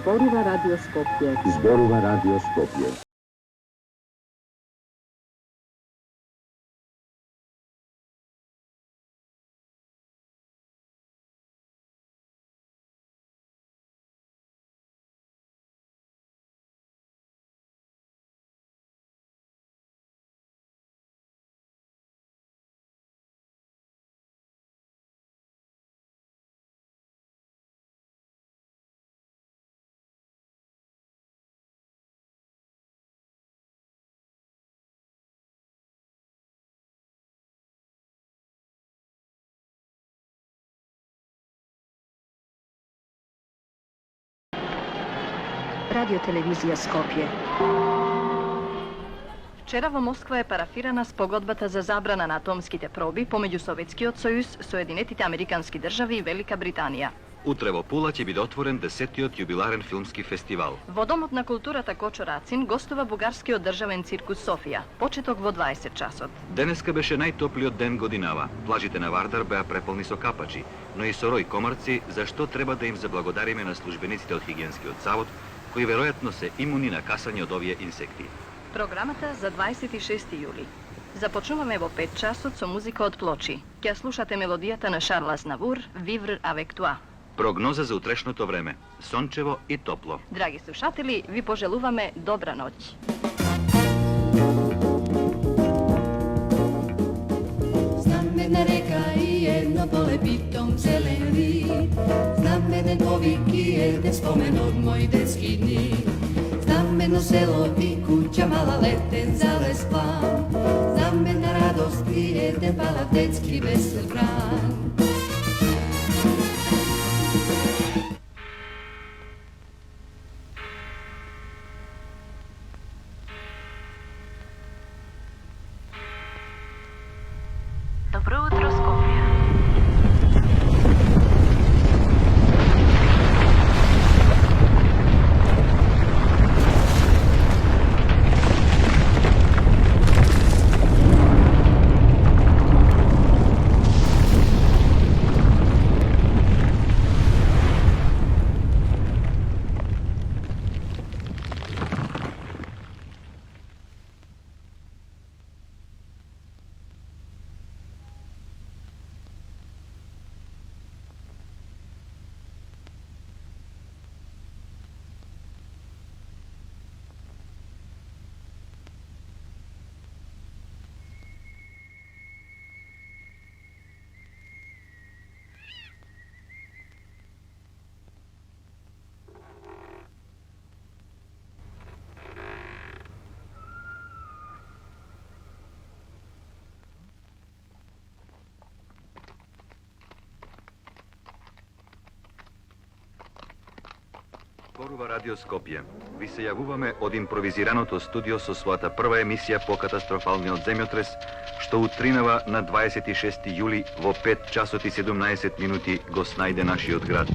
Зборува Радио Скопје. Зборува Радио Скопје. Радиотелевизија Скопје. Вчера во Москва е парафирана спогодбата за забрана на атомските проби помеѓу Советскиот сојуз, Соединетите американски држави и Велика Британија. Утре во Пула ќе биде отворен 10-тиот јубиларен филмски фестивал. Во Домот на културата Кочо Рацин гостува бугарскиот државен циркус Софија. Почеток во 20 часот. Денеска беше најтоплиот ден годинава. Плажите на Вардар беа преполни со капачи, но и со рој комарци, за што треба да им заблагодариме на службениците од хигиенскиот завод, кои веројатно се имуни на касање од овие инсекти. Програмата за 26 јули. Започнуваме во 5 часот со музика од Плочи. Ќе слушате мелодијата на Шарл Азнавур, Vivre avec toi. Прогноза за утрешното време. Сончево и топло. Драги слушатели, ви пожелуваме добра ноќ. Знам една река и едно поле питом зелен рид. Знам еден повик и еден спомен од мои детски дни. Знам едно село и куќа мала летен залез план. Знам една радост и еден палав детски весел бран. Добро утро, Скопје. Зборува Радио Скопје. Ви се јавуваме од импровизираното студио со својата прва емисија по катастрофалниот земјотрес, што утринава на 26 јули во 5 часот и 17 минути го снајде нашиот град.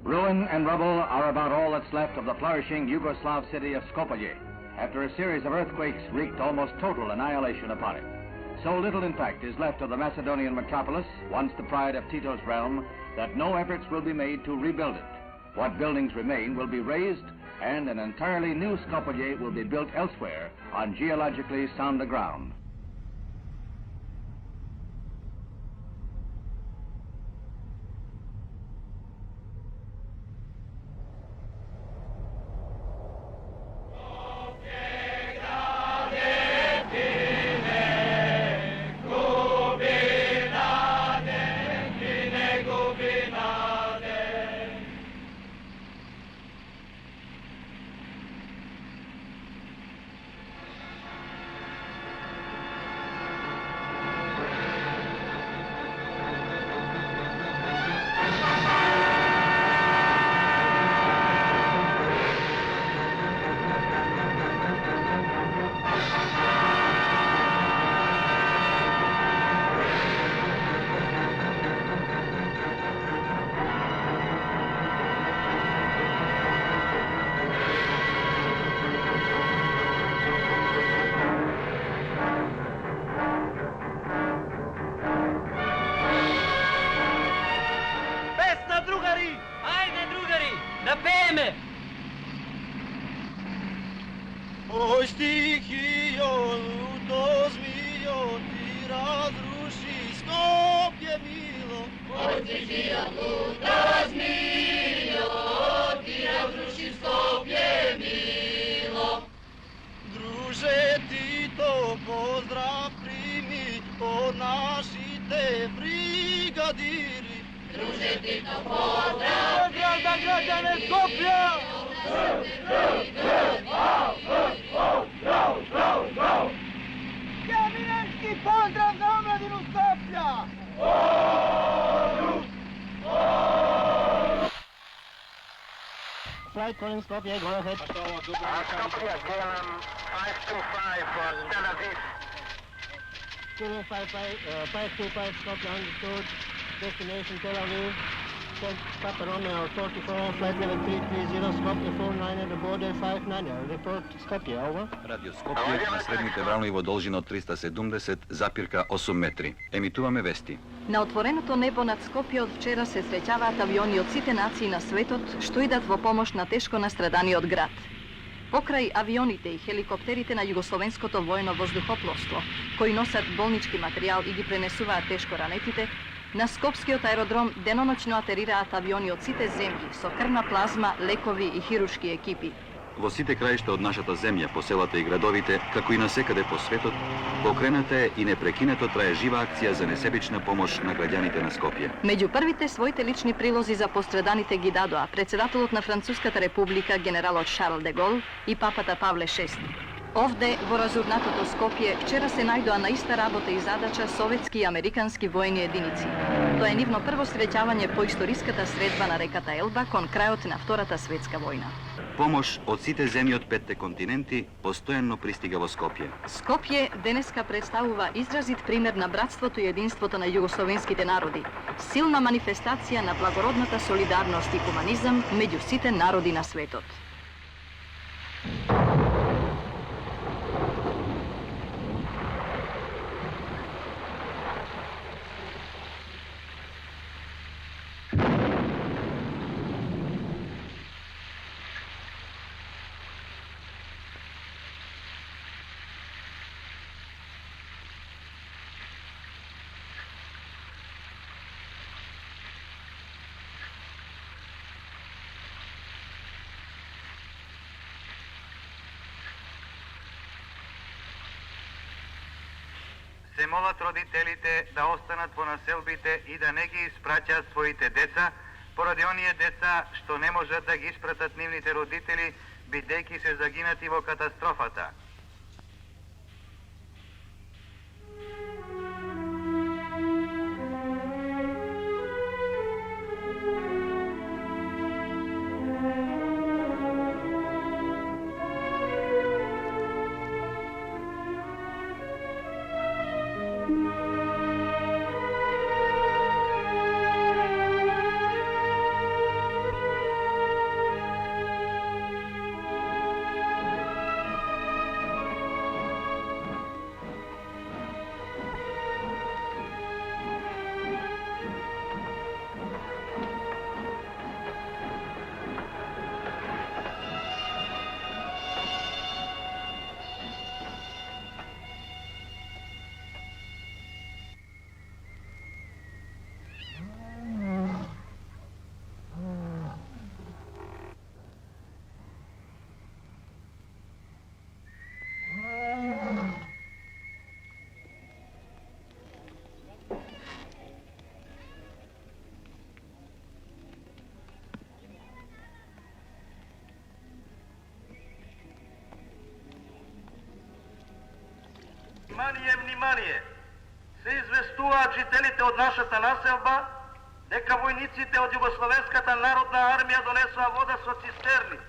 Ruin and rubble are about all that's left of the flourishing Yugoslav city of Skopje, after a series of earthquakes wreaked almost total annihilation upon it. So little, in fact, is left of the Macedonian metropolis, once the pride of Tito's realm, that no efforts will be made to rebuild it. What buildings remain will be razed, and an entirely new Skopje will be built elsewhere on geologically sounder ground. Да пееме! Ой, стихијо, луто змијо, ти разруши Скопје мило. Ой, стихијо, луто змијо, ти разруши Скопје мило. Друже, ти то поздрав прими од нашите бригадири. Друже, ти то поздрав прими за граѓане Скопје. Јавиненски поздрав за омладину Скопја! Flight calling Skopje, go ahead. Skopje, KLM 525 for Tel Aviv. Kilo 525 Skopje understood. Destination Tel Aviv. Papa Romeo 44, flight level 330, Skopje 49 at the border 59. Report Skopje, over. Радио Скопје на средните вранови во должина од 370, запирка 8 метри. Емитуваме вести. На отвореното небо над Скопје од вчера се среќаваат авиони од сите нации на светот што идат во помош на тешко настраданиот град. Покрај авионите и хеликоптерите на Југословенското воено воздухопловство, кои носат болнички материјал и ги пренесуваат тешко ранетите, на Скопскиот аеродром деноноќно атерираат авиони од сите земји со крвна плазма, лекови и хируршки екипи. Во сите краишта од нашата земја, по селата и градовите, како и насекаде по светот, покрената е и непрекинато трае жива акција за несебична помош на граѓаните на Скопје. Меѓу првите своите лични прилози за постраданите ги дадоа председателот на Француската република генералот Шарл де Гол и папата Павле VI. Овде, во разурнатото Скопје, вчера се најдоа на иста работа и задача советски и американски воени единици. Тоа е нивно прво среќавање по историската средба на реката Елба кон крајот на Втората светска војна. Помош од сите земји од 5 континенти постојано пристига во Скопје. Скопје денеска представува изразит пример на братството и единството на југословенските народи. Силна манифестација на благородната солидарност и хуманизам меѓу сите народи на светот. Се молат родителите да останат во населбите и да не ги испраќаат своите деца, поради оние деца што не можат да ги испратат нивните родители, бидејќи се загинати во катастрофата. Внимание, внимание! Се известуваат жителите од нашата населба дека војниците од Југословенската народна армија донесоа вода со цистерни.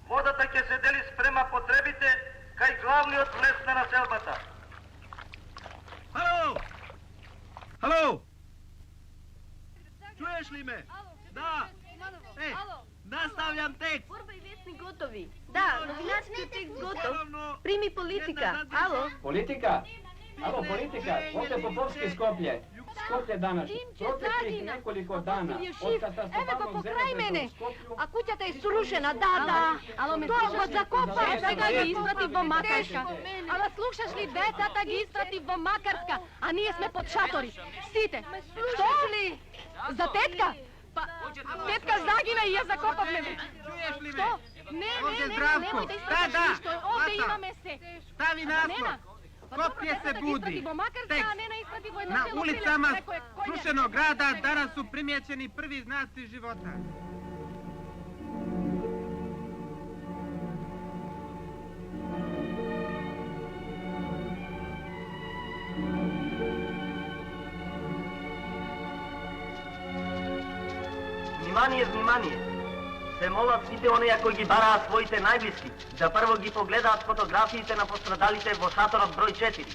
Водата ќе се дели спрема потребите кај главниот влез на населбата. Хало! Хало! Чуеш ли ме? Да! Е, наставljam текст! Борба и вестник готови. Да, новинарскиот текст готов. Прими политика. Ало? Политика? Ало, политика. Овде Поповски Скопје. Скопје данаш, протеклих неколико дана од катастрофално земјотрес во Скопје. А куќата е срушена, да. Ало ме тоа го закопа, сега ги испрати во Макарска. Ала слушаш ли, децата ги испрати во Макарска, а ние сме под шатори. Сите. Што ли? За тетка? Тетка загина и ја закопавме. Чуеш ли ме? Што? Не, немој да испратиш ништо. Овде имаме се. Стави наслов. Скопје се буди. Текст. На улицама срушено града данас су примеќени први знаци живота. Внимание, внимание! Се молат сите оние кои ги бараат своите најблиски, да прво ги погледаат фотографиите на пострадалите во шаторот број 4.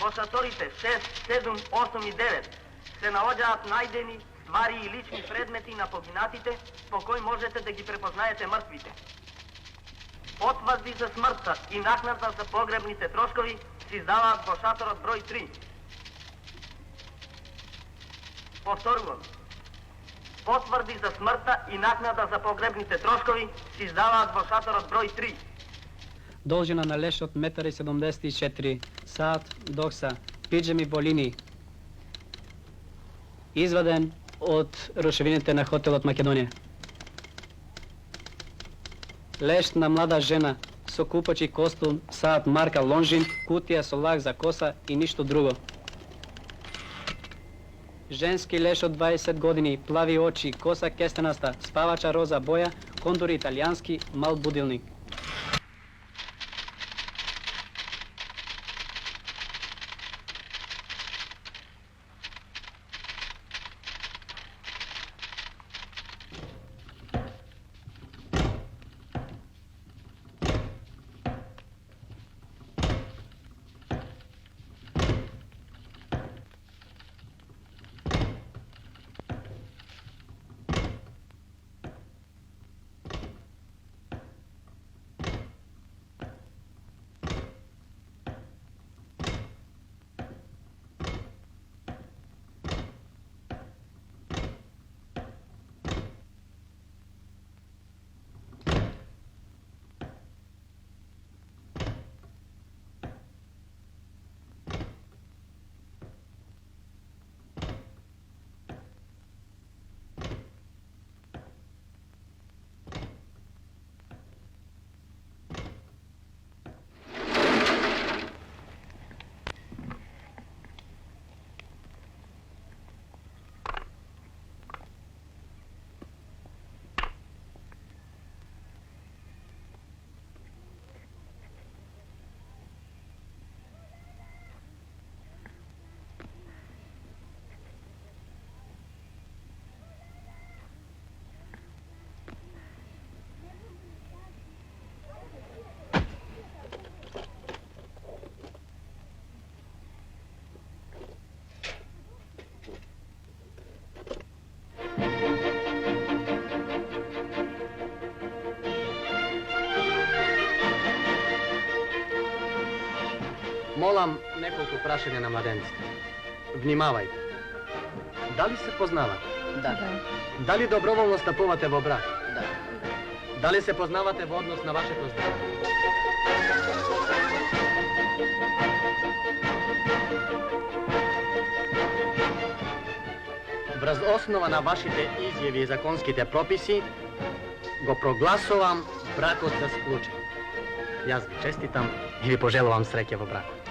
Во шаторите 6, 7, 8 и 9 се наоѓаат најдени ствари и лични предмети на погинатите, по кои можете да ги препознаете мртвите. Потврди за смртта и накнада за погребните трошкови се издаваат во шаторот број 3. Повторувам. Потврди за смртта и накнада за погребните трошкови се издаваат во шаторот број 3. Должина на лешот 1,74 м, саат, докса, пиџами во линии. Изваден од рушевините на хотелот Македонија. Леш на млада жена со купачи костум, саат марка Лонжин, кутија со лак за коса и ништо друго. Женски леш од 20 години, плави очи, коса кестенаста, спавача роза боја, кондор италијански, мал будилник. Молам неколку прашања на младенците. Внимавајте. Дали се познавате? Да. Дали доброволно стапувате во брак? Да. Дали се познавате во однос на вашето здравје? Врз основа на вашите изјави и законските прописи, го прогласувам бракот за склучен. Јас ви честитам и ви пожелувам среќа во бракот.